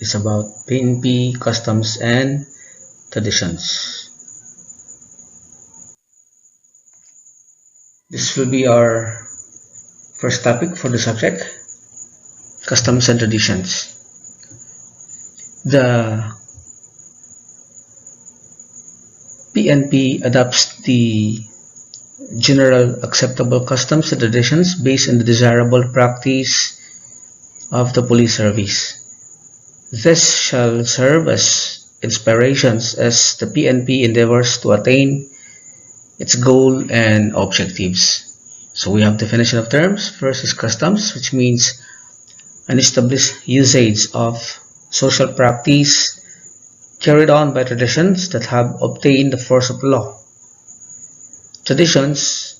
is about PNP, customs, and traditions. This will be our first topic for the subject, customs and traditions. The PNP adopts the general acceptable customs and traditions based on the desirable practice of the police service. This shall serve as inspirations as the PNP endeavors to attain its goal and objectives. So we have definition of terms. First is customs, which means an established usage of social practice carried on by traditions that have obtained the force of law. Traditions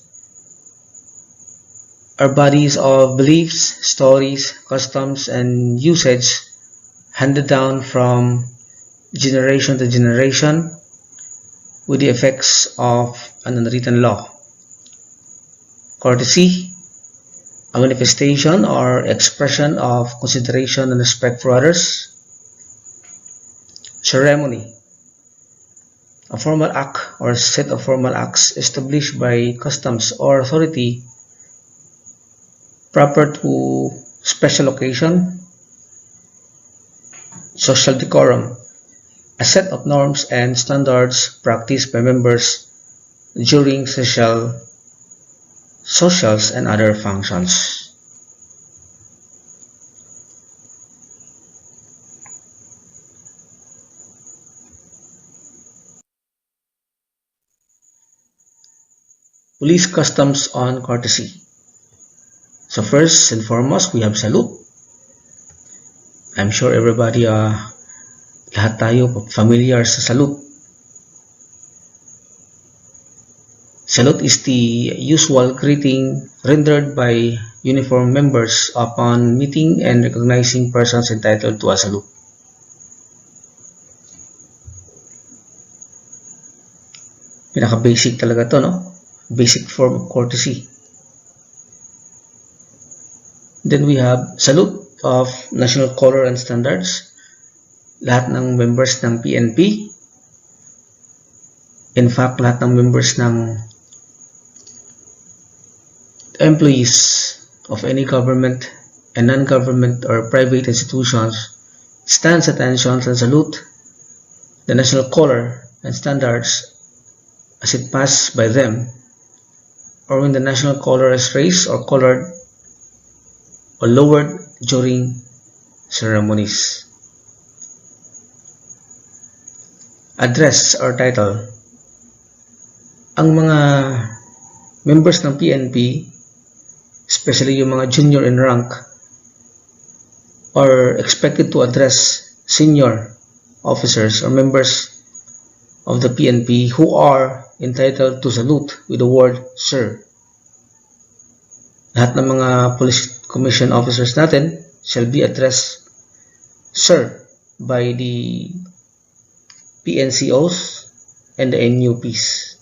are bodies of beliefs, stories, customs, and usage handed down from generation to generation with the effects of an unwritten law. Courtesy, a manifestation or expression of consideration and respect for others. Ceremony, a formal act or set of formal acts established by customs or authority proper to special occasion. Social decorum, a set of norms and standards practiced by members during socials and other functions. Police customs on courtesy. So first and foremost, we have salute. I'm sure everybody, lahat tayo familiar sa salute. Salute is the usual greeting rendered by uniformed members upon meeting and recognizing persons entitled to a salute. Pinaka-basic talaga to, no? Basic form of courtesy. Then we have salute of national color and standards. Lahat ng members ng PNP, in fact, lahat ng members ng employees of any government and non-government or private institutions stands attention and salute the national color and standards as it passed by them, or when the national color is raised or colored or lowered during ceremonies. Address or title. Ang mga members ng PNP, especially yung mga junior in rank, are expected to address senior officers or members of the PNP who are entitled to salute with the word sir. Lahat ng mga police commission officers natin shall be addressed sir by the PNCOs and the NUPs.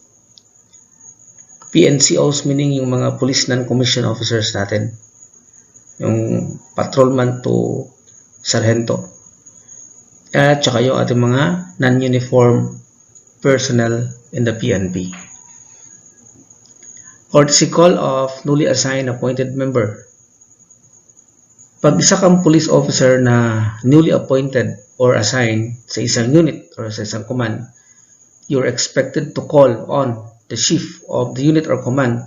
PNCOs meaning yung mga police non-commission officers natin, yung patrolman to sargento, at saka yung ating mga non-uniform personnel in the PNP. Courtesy call of newly assigned appointed member. Pag isa kang police officer na newly appointed or assigned sa isang unit or sa isang command, you're expected to call on the chief of the unit or command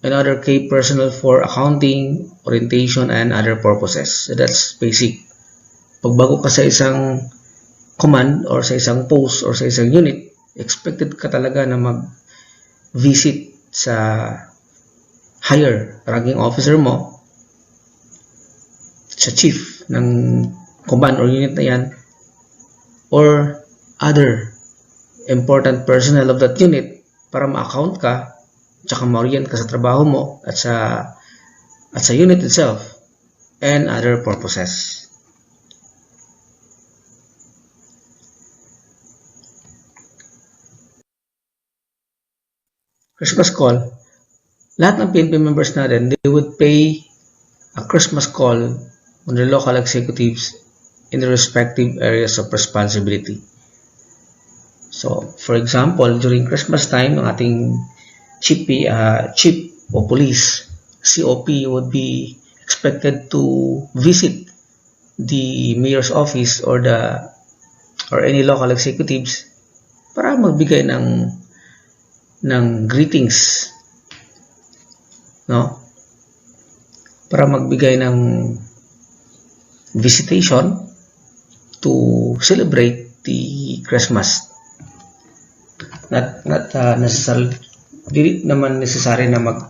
and other key personnel for accounting, orientation, and other purposes. So that's basic. Pag bago ka sa isang command or sa isang post or sa isang unit, expected ka talaga na mag-visit sa higher ranking officer mo, sa chief ng command or unit na yan, or other important personnel of that unit para ma-account ka tsaka ma-orient ka sa trabaho mo at sa unit itself and other purposes. Christmas call. Lahat ng PNP members natin, they would pay a Christmas call on their local executives in the respective areas of responsibility. So, for example, during Christmas time, ang ating chief o police, COP, would be expected to visit the mayor's office or any local executives para magbigay ng greetings, no? Para magbigay ng visitation to celebrate the Christmas. Not necessarily, hindi naman necessary na mag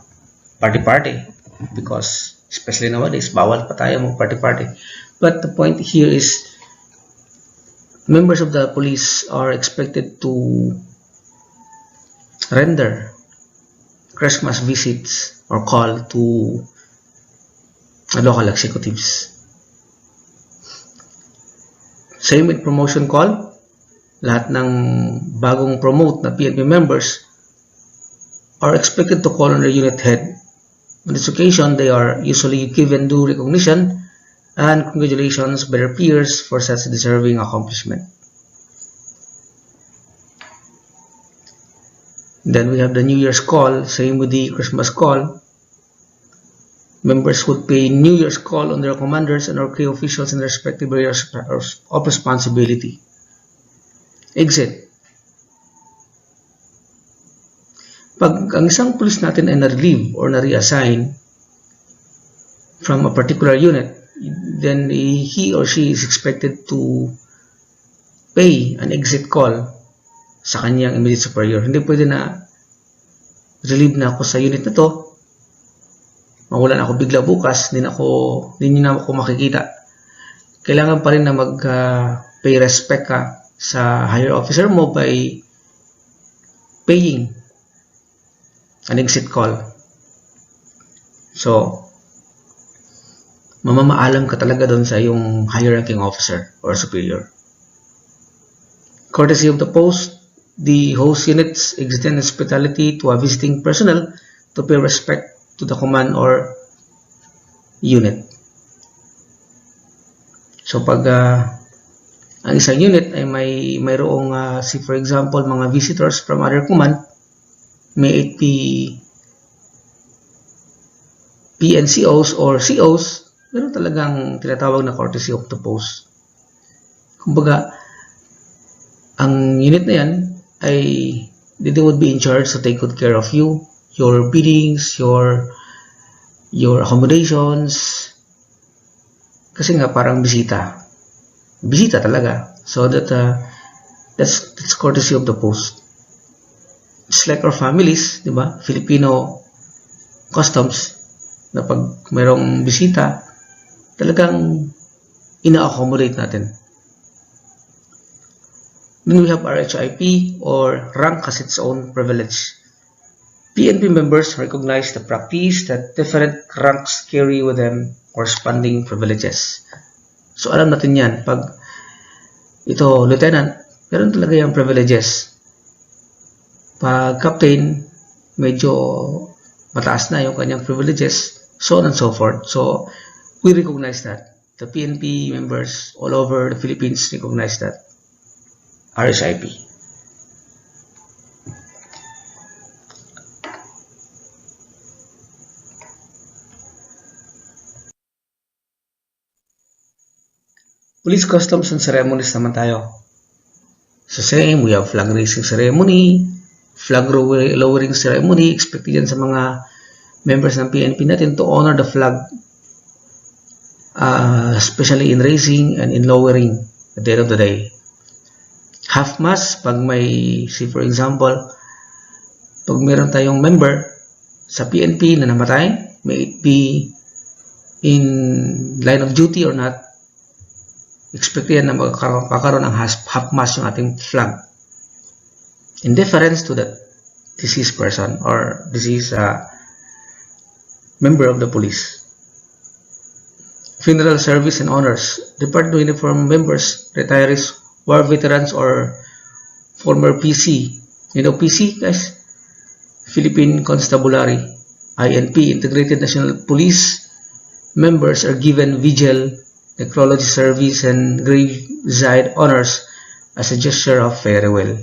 party because especially nowadays bawal pa tayo mag party. But the point here is members of the police are expected to render Christmas visits or call to local executives. Same with promotion call. Lahat ng bagong promote na PNP members are expected to call on their unit head. On this occasion, they are usually given due recognition and congratulations by their peers for such a deserving accomplishment. Then we have the New Year's call, same with the Christmas call. Members would pay New Year's call on their commanders and or key officials in their respective areas of responsibility. Exit. Pag ang isang police natin ay na-relieve or na-reassign from a particular unit, then he or she is expected to pay an exit call sa kanyang immediate superior. Hindi pwede na relieve na ako sa unit na to, mawalan ako bigla bukas, hindi na ako makikita. Kailangan pa rin na mag-pay respect ka sa higher officer mo by paying an exit call. So, mamamaalam ka talaga doon sa iyong higher ranking officer or superior. Courtesy of the post, the host units extend hospitality to a visiting personnel to pay respect to the command or unit. So, pag ang isang unit ay mayroong si for example mga visitors from other command, may it be PNCOs or COs, meron talagang tinatawag na courtesy of the post. Kumbaga, ang unit na yan ay they would be in charge to take good care of you, your biddings, your accommodations, kasi nga parang bisita talaga. So that's courtesy of the post. It's like our families, di ba? Filipino customs na pag mayroong bisita, talagang ina-accommodate natin. Then we have RHIP or rank has its own privilege. PNP members recognize the practice that different ranks carry with them corresponding privileges. So alam natin yan, pag ito lieutenant, meron talaga yung privileges. Pag captain, medyo mataas na yung kanyang privileges, so on and so forth. So we recognize that. The PNP members all over the Philippines recognize that. RSIP. Police customs and ceremonies naman tayo. So same, we have flag raising ceremony, flag lowering ceremony, expected yan sa mga members ng PNP natin to honor the flag, especially in raising and in lowering at the end of the day. Half mass, pag may, say for example, pag meron tayong member sa PNP na namatay, may it be in line of duty or not, expect yan na magkakaroon ng half mass yung ating flag in deference to that deceased person or deceased member of the police. Funeral service and honors, Department of Uniform members, retirees, war veterans, or former PC. You know PC, guys? Philippine Constabulary, INP, Integrated National Police members are given vigil necrology service, and graveside honors as a gesture of farewell.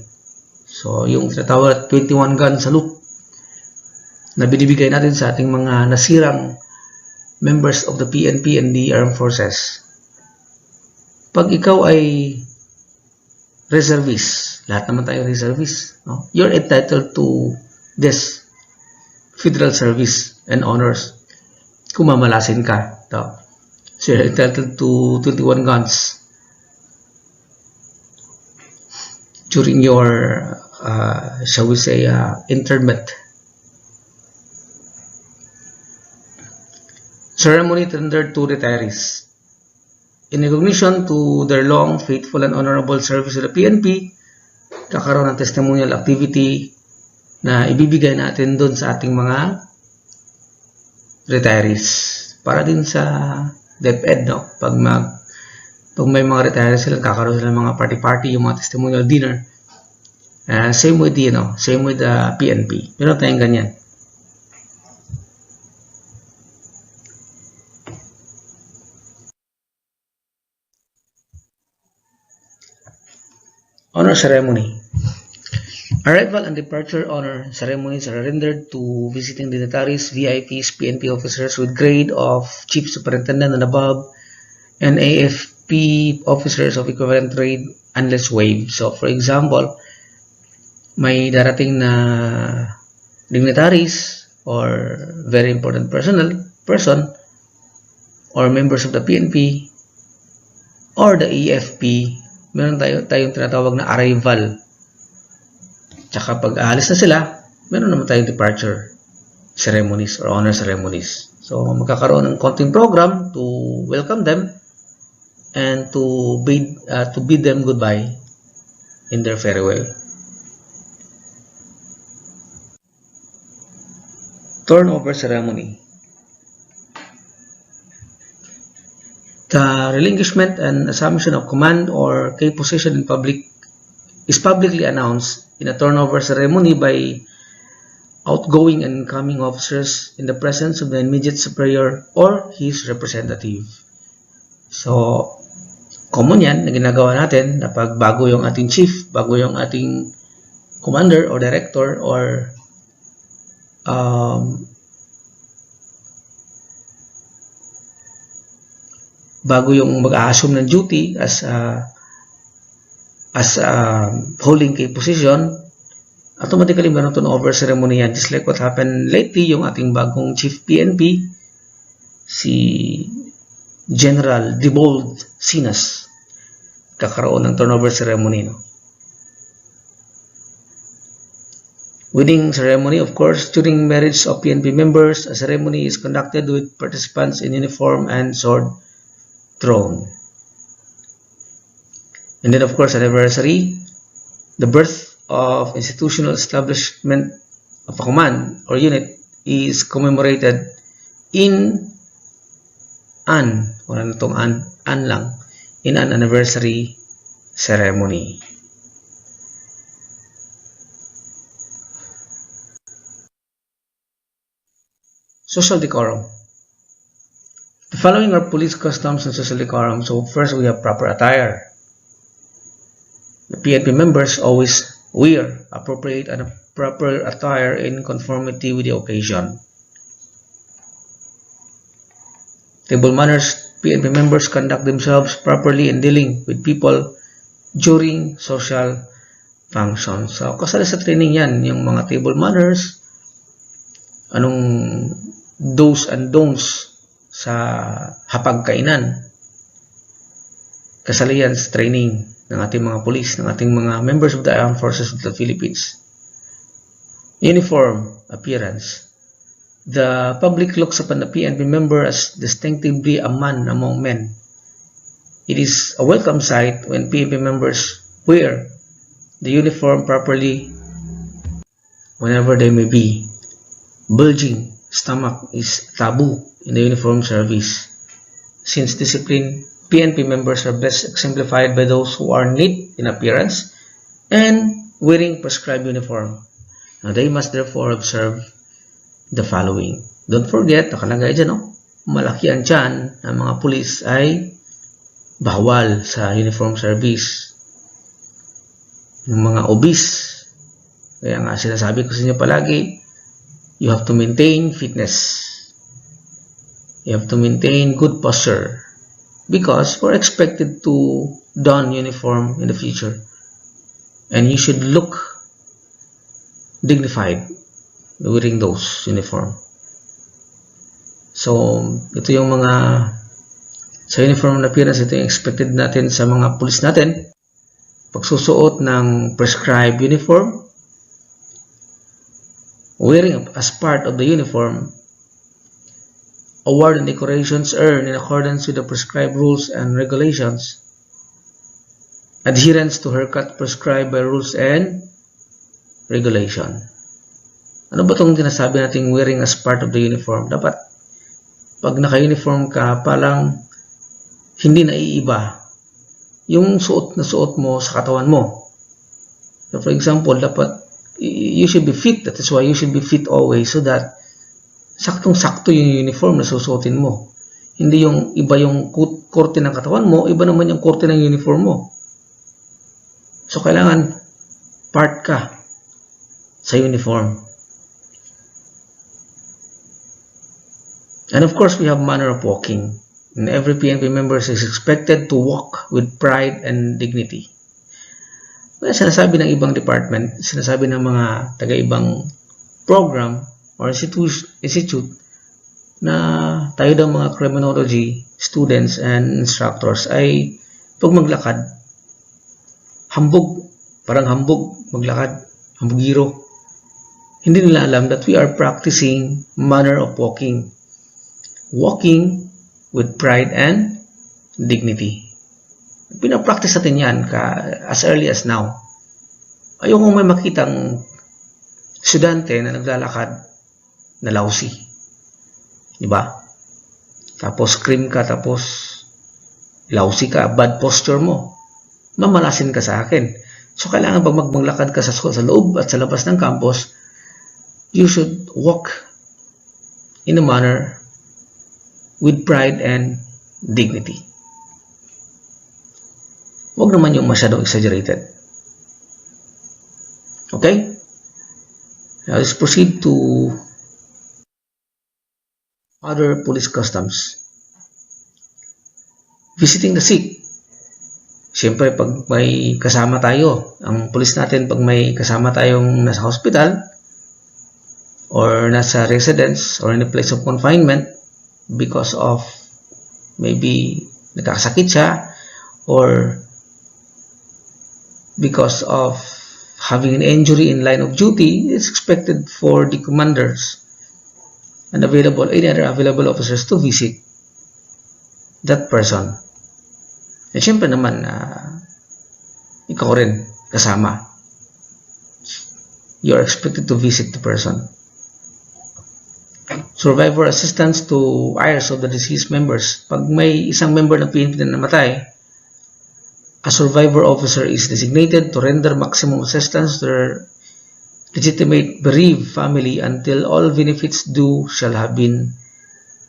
So, yung tinatawag 21 gun salute na binibigay natin sa ating mga nasirang members of the PNP and the Armed Forces. Pag ikaw ay reservist, lahat naman tayo reservist, no? You're entitled to this federal service and honors kung mamalasin ka. No? So you're entitled to 21 guns during your, shall we say, interment. Ceremony tendered to retirees. In recognition to their long, faithful, and honorable service to the PNP, kakaroon ng testimonial activity na ibibigay natin doon sa ating mga retirees. Para din sa DepEd, no? Pag may mga retirees sila, kakaroon sila ng mga party-party, yung mga testimonial dinner. Same with the PNP. Meron tayong ganyan. Honor ceremony. Arrival and departure honor ceremonies are rendered to visiting dignitaries, VIPs, PNP officers with grade of Chief Superintendent and above, and AFP officers of equivalent grade unless waived. So, for example, may darating na dignitaries or very important person or members of the PNP or the AFP, meron tayong tinatawag na arrival. Tsaka pag aalis na sila, meron naman tayong departure ceremonies or honor ceremonies. So, magkakaroon ng konting program to welcome them and to bid them goodbye in their farewell. Turnover ceremony. The relinquishment and assumption of command or key position in public is publicly announced in a turnover ceremony by outgoing and incoming officers in the presence of the immediate superior or his representative. So, common yan na ginagawa natin na pag bago yung ating chief, bago yung ating commander or director or bago yung mag-a-assume ng duty as holding key position, automatically meron turnover ceremony yan. Just like what happened lately, yung ating bagong chief PNP, si General Dibold Sinas, kakaroon ng turnover ceremony. No? Wedding ceremony, of course, during marriage of PNP members, a ceremony is conducted with participants in uniform and sword thrown. And then, of course, anniversary, the birth of institutional establishment of a command or unit is commemorated in an anniversary ceremony. Social decorum. The following are police customs and social decorum. So first we have proper attire. The PNP members always wear appropriate and proper attire in conformity with the occasion. Table manners. PNP members conduct themselves properly in dealing with people during social functions. So kasali sa training yan, yung mga table manners, anong do's and don'ts sa hapagkainan. Kasali yan sa training ng ating mga police, ng ating mga members of the Armed Forces of the Philippines. Uniform appearance. The public looks upon the PNP member as distinctively a man among men. It is a welcome sight when PNP members wear the uniform properly whenever they may be. Bulging stomach is taboo in the uniform service. Since discipline, PNP members are best exemplified by those who are neat in appearance and wearing prescribed uniform. Now, they must therefore observe the following. Don't forget, nakalagay dyan, no? Malaki ang tiyan ng mga pulis ay bawal sa uniform service. Yung mga obese, kaya nga sinasabi ko sa inyo palagi, you have to maintain fitness. You have to maintain good posture because we're expected to don uniform in the future. And you should look dignified wearing those uniform. So, ito yung mga sa uniform appearance, ito yung expected natin sa mga pulis natin. Pagsusuot ng prescribed uniform, wearing as part of the uniform, award and decorations earned in accordance with the prescribed rules and regulations, adherence to haircut prescribed by rules and regulation. Ano ba itong sinasabi nating wearing as part of the uniform? Dapat, pag naka-uniform ka, parang hindi naiiba yung suot na suot mo sa katawan mo. So for example, dapat you should be fit. That is why you should be fit always so that saktong-sakto yung uniform na susuotin mo. Hindi yung iba yung korte ng katawan mo, iba naman yung korte ng uniform mo. So kailangan part ka sa uniform. And of course, we have manner of walking. And every PNP member is expected to walk with pride and dignity. Kaya sinasabi ng ibang department, sinasabi ng mga taga-ibang program or institute na tayo daw mga criminology students and instructors ay pag maglakad, hambog, parang hambog, maglakad, hambugiro. Hindi nila alam that we are practicing manner of walking. Walking with pride and dignity. Pinapractice natin yan as early as now. Ayokong may makitang estudyante na naglalakad na lousy. Diba? Tapos Crim ka, tapos lousy ka, bad posture mo. Mamalasin ka sa akin. So kailangan pag maglakad ka sa loob at sa labas ng campus, you should walk in a manner with pride and dignity. Huwag naman yung masyadong exaggerated. Okay? Now let's proceed to other police customs. Visiting the sick. Siyempre, pag may kasama tayo, ang police natin, pag may kasama tayong nasa hospital or nasa residence or in a place of confinement, because of maybe nakakasakit siya or because of having an injury in line of duty, it's expected for the commanders and any other available officers to visit that person. And syempre naman, ikaw rin kasama. You are expected to visit the person. Survivor assistance to heirs of the deceased members. Pag may isang member ng PNP na namatay, a survivor officer is designated to render maximum assistance to their legitimate bereaved family until all benefits due shall have been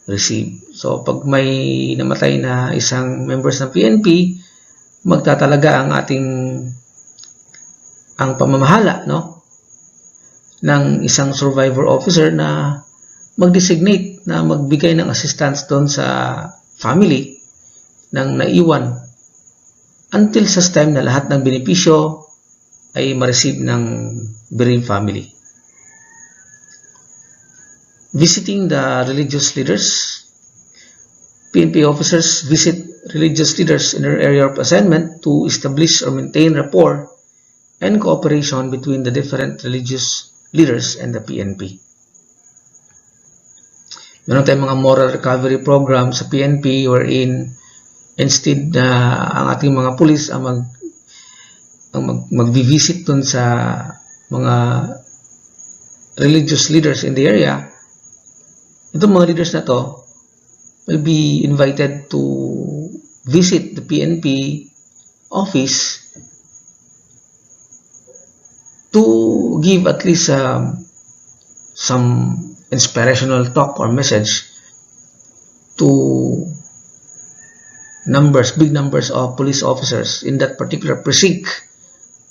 received. So, pag may namatay na isang members ng PNP, magtatalaga ang pamamahala, no, ng isang survivor officer na mag-designate na magbigay ng assistance doon sa family ng naiwan until sa time na lahat ng benepisyo ay ma-receive ng bereaved family. Visiting the religious leaders. PNP officers visit religious leaders in their area of assignment to establish or maintain rapport and cooperation between the different religious leaders and the PNP. Meron tayong mga moral recovery program sa PNP wherein instead na ang ating mga pulis ang mag-visit dun sa mga religious leaders in the area, itong mga leaders na to will be invited to visit the PNP office to give at least some inspirational talk or message to big numbers of police officers in that particular precinct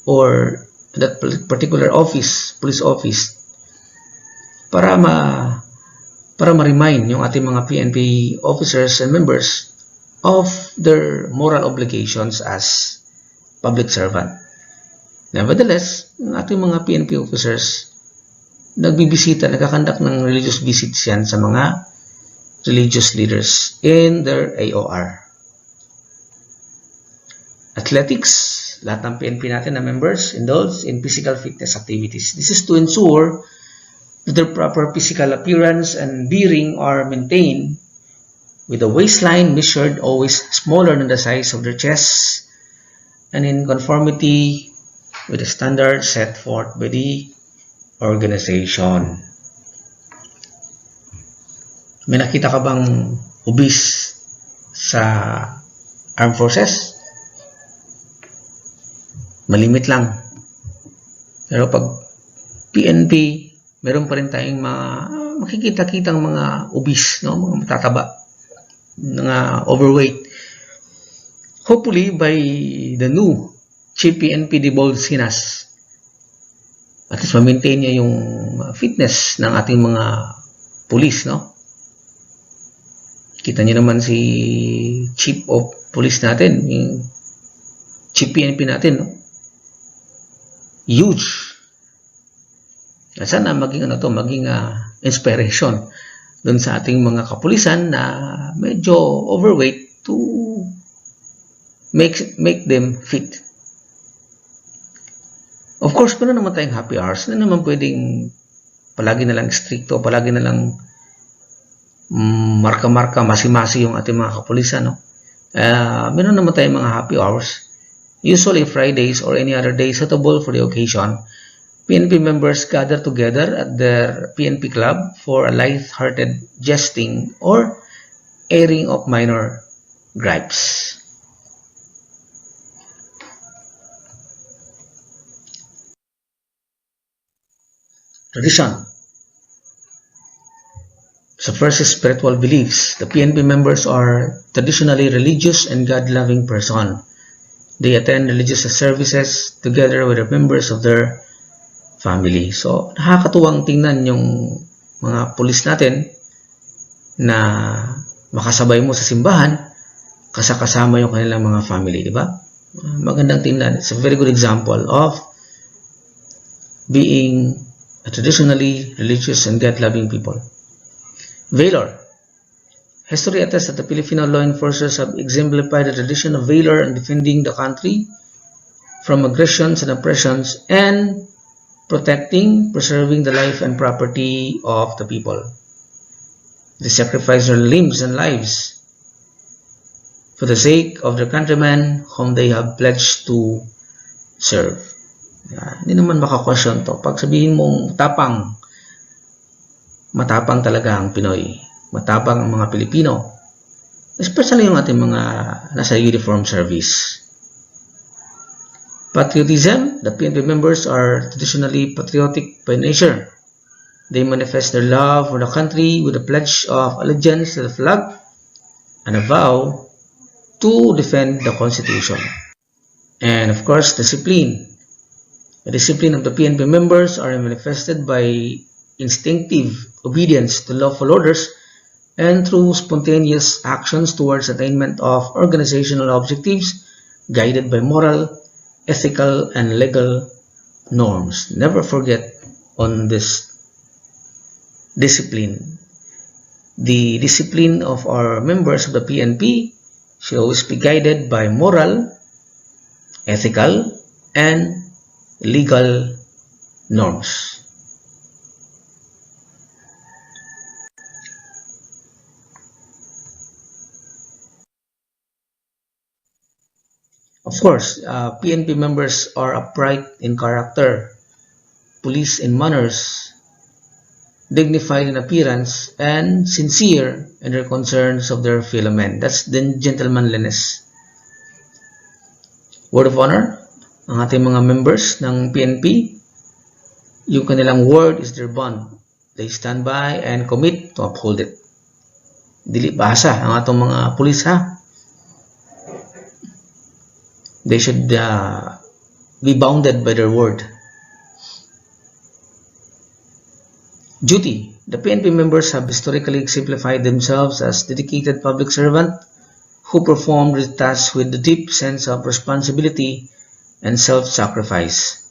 or that particular police office, para ma-remind yung ating mga PNP officers and members of their moral obligations as public servant. Nevertheless, yung ating mga PNP officers nagbibisita, nagkakandak ng religious visits yan sa mga religious leaders in their AOR. Athletics, lahat ng PNP natin na members indulge in physical fitness activities. This is to ensure that their proper physical appearance and bearing are maintained, with the waistline measured always smaller than the size of their chests and in conformity with the standards set forth by the organization. May nakita ka bang obese sa armed forces? Malimit lang. Pero pag PNP, meron pa rin tayong makikita-kitang mga obese, no? Mga matataba, mga overweight. Hopefully, by the new Chief PNP Debold Sinas, at least ma-maintain niya yung fitness ng ating mga police, no? Kita niyo naman si Chief of Police natin, yung Chief PNP natin, no? Huge. At sana maging inspiration dun sa ating mga kapulisan na medyo overweight to make them fit. Of course, meron naman tayong happy hours na naman pwedeng palagi na lang stricto, palagi na lang marka-marka, masi-masi yung ating mga kapulisan, no? Meron naman tayong mga happy hours. Usually Fridays or any other day suitable for the occasion, PNP members gather together at their PNP club for a light-hearted jesting or airing of minor gripes. Tradition. So first is spiritual beliefs. The PNP members are traditionally religious and God-loving person. They attend religious services together with the members of their family. So, nakakatuwang tingnan yung mga pulis natin na makasabay mo sa simbahan, kasama yung kanilang mga family, di ba? Magandang tingnan. It's a very good example of being a traditionally religious and God-loving people. Valor. History attests that the Filipino law enforcers have exemplified the tradition of valor in defending the country from aggressions and oppressions and preserving the life and property of the people. They sacrifice their limbs and lives for the sake of their countrymen whom they have pledged to serve. Hindi naman maka-question to. Pag sabihin mong matapang talaga ang Pinoy. Matapang ang mga Pilipino. Especially yung ating mga nasa uniform service. Patriotism. The PNP members are traditionally patriotic by nature. They manifest their love for the country with a pledge of allegiance to the flag and a vow to defend the Constitution. And of course, discipline. The discipline of the PNP members are manifested by instinctive obedience to lawful orders and through spontaneous actions towards attainment of organizational objectives guided by moral, ethical, and legal norms. Never forget on this discipline. The discipline of our members of the PNP should always be guided by moral, ethical, and legal norms. Of course, PNP members are upright in character, police in manners, dignified in appearance, and sincere in their concerns of their fellow men. That's the gentlemanliness. Word of honor, ang ating mga members ng PNP, yung kanilang word is their bond. They stand by and commit to uphold it. Dili basa ang atong mga pulis, ha? They should be bounded by their word. Duty. The PNP members have historically exemplified themselves as dedicated public servants who perform the tasks with a deep sense of responsibility and self-sacrifice.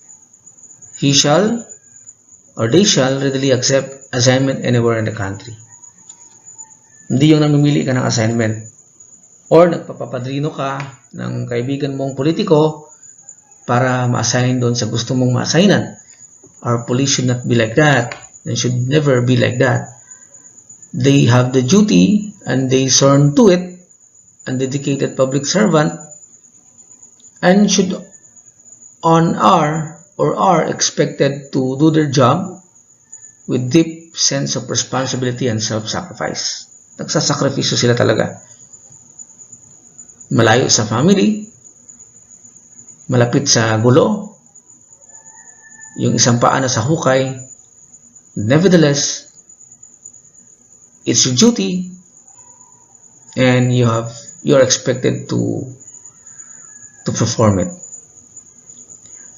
He shall or they shall readily accept assignment anywhere in the country. Hindi yung namimili ka ng assignment or nagpapapadrino ka ng kaibigan mong politiko para ma-assign doon sa gusto mong ma-assignan. Our police should not be like that. They should never be like that. They have the duty and they sworn to it, and dedicated public servant, and should are expected to do their job with deep sense of responsibility and self-sacrifice. Nagsasakripisyo sila talaga. Malayo sa family, malapit sa gulo, yung isang paa na sa hukay. Nevertheless, it's your duty, and you're expected to perform it.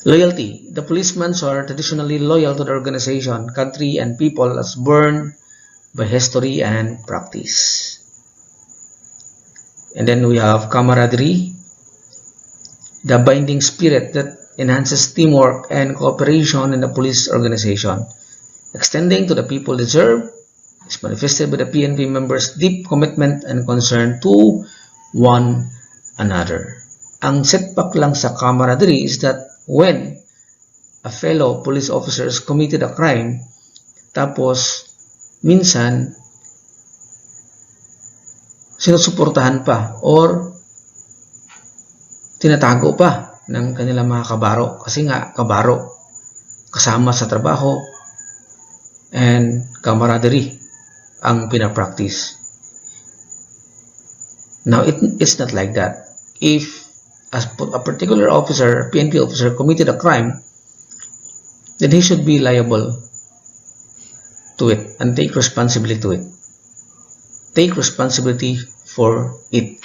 Loyalty. The policemen are traditionally loyal to the organization, country, and people as born by history and practice. And then we have camaraderie, the binding spirit that enhances teamwork and cooperation in the police organization, extending to the people deserve, is manifested by the PNP members' deep commitment and concern to one another. Ang setback lang sa camaraderie is that when a fellow police officers committed a crime, tapos minsan sinusuportahan pa or tinatago pa ng kanilang mga kabaro kasi nga kabaro kasama sa trabaho and camaraderie ang pinapractice. Now it's not like that. If a particular officer, PNP officer, committed a crime, then he should be liable to it and take responsibility to it. Take responsibility for it.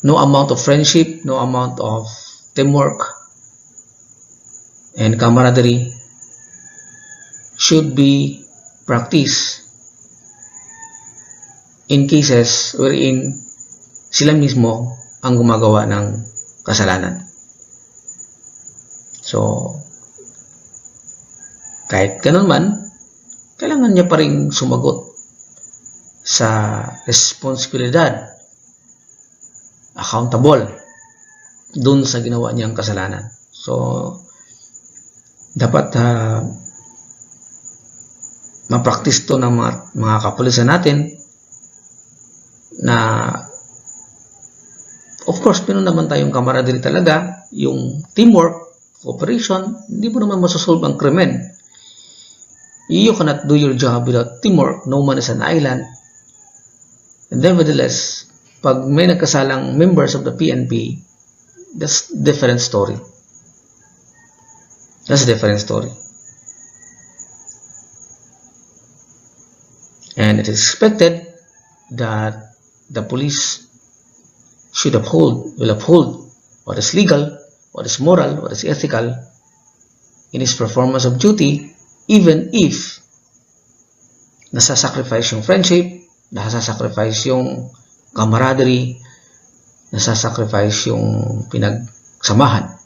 No amount of friendship, no amount of teamwork and camaraderie should be practiced in cases wherein sila mismo ang gumagawa ng kasalanan. So, kahit ganun man, kailangan niya pa rin sumagot sa responsibilidad, accountable dun sa ginawa niyang kasalanan. So, dapat ma-practice to ng mga kapulisan natin na of course, meron naman tayong camaraderie talaga, yung teamwork, cooperation, hindi mo naman masosolve ang krimen. You cannot do your job without teamwork. No man is an island. And nevertheless, pag may nagkasalang members of the PNP, that's different story. That's a different story. And it is expected that the police will uphold what is legal, what is moral, what is ethical in his performance of duty, even if nasasacrifice yung friendship, nasasacrifice yung camaraderie, nasasacrifice yung pinagsamahan.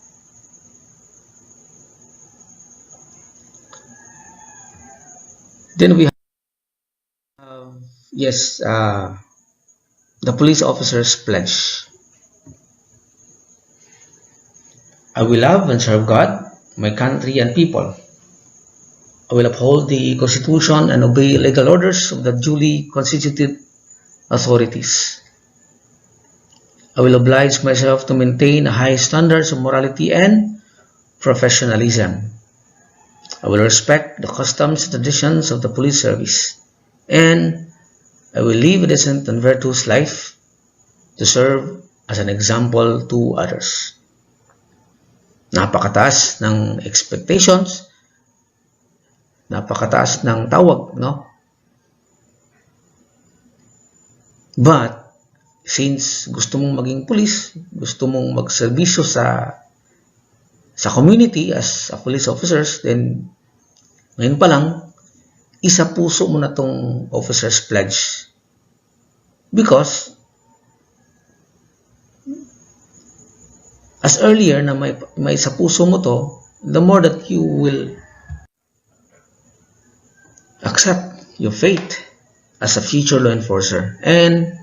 Then we have, the police officer's pledge. I will love and serve God, my country and people. I will uphold the Constitution and obey legal orders of the duly constituted authorities. I will oblige myself to maintain high standards of morality and professionalism. I will respect the customs and traditions of the police service, and I will live a decent and virtuous life to serve as an example to others. Napakataas ng expectations, napakataas ng tawag, no? But since gusto mong maging police, gusto mong magserbisyo sa community as a police officers, then ngayon pa lang, isa puso mo na tong officer's pledge. Because, as earlier na may sa puso mo to, the more that you will accept your fate as a future law enforcer and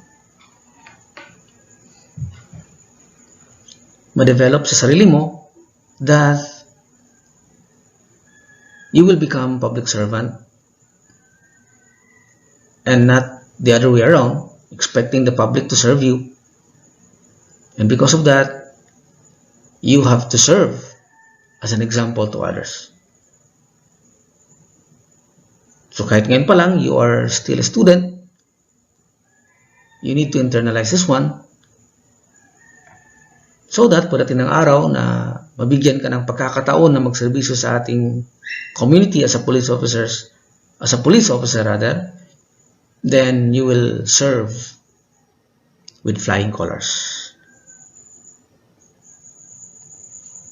ma-develop sa sarili mo that you will become public servant and not the other way around, expecting the public to serve you. And because of that, you have to serve as an example to others. So kahit ngayon pa lang, you are still a student, you need to internalize this one so that pagdating ng araw na mabigyan ka ng pagkakataon na magserbisyo sa ating community as a police officer, then you will serve with flying colors.